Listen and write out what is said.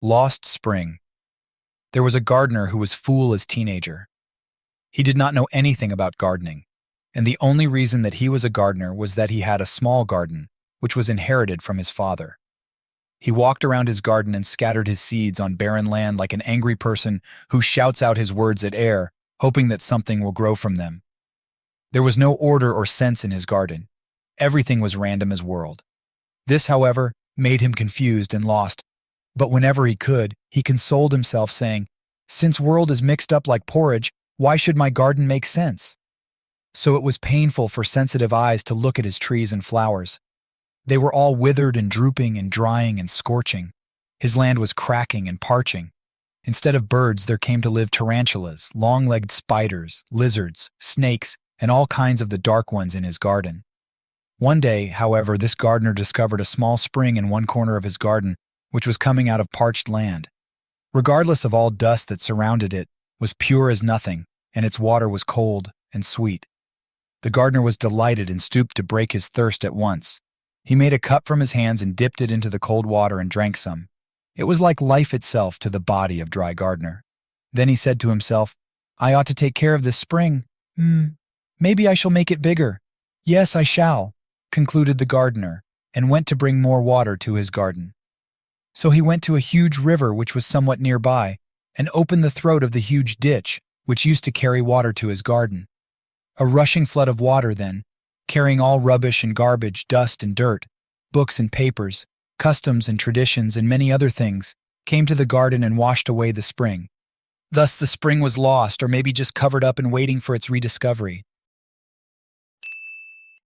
Lost Spring. There was a gardener who was fool as teenager. He did not know anything about gardening, and the only reason that he was a gardener was that he had a small garden, which was inherited from his father. He walked around his garden and scattered his seeds on barren land like an angry person who shouts out his words at air, hoping that something will grow from them. There was no order or sense in his garden. Everything was random as world. This, however, made him confused and lost. But whenever he could, he consoled himself, saying, "Since world is mixed up like porridge, why should my garden make sense?" So it was painful for sensitive eyes to look at his trees and flowers. They were all withered and drooping and drying and scorching. His land was cracking and parching. Instead of birds, there came to live tarantulas, long-legged spiders, lizards, snakes, and all kinds of the dark ones in his garden. One day, however, this gardener discovered a small spring in one corner of his garden, which was coming out of parched land. Regardless of all dust that surrounded it, was pure as nothing, and its water was cold and sweet. The gardener was delighted and stooped to break his thirst at once. He made a cup from his hands and dipped it into the cold water and drank some. It was like life itself to the body of Dry Gardener. Then he said to himself, "I ought to take care of this spring. Maybe I shall make it bigger. Yes, I shall," concluded the gardener, and went to bring more water to his garden. So he went to a huge river which was somewhat nearby, and opened the throat of the huge ditch which used to carry water to his garden. A rushing flood of water then, carrying all rubbish and garbage, dust and dirt, books and papers, customs and traditions and many other things, came to the garden and washed away the spring. Thus the spring was lost, or maybe just covered up and waiting for its rediscovery.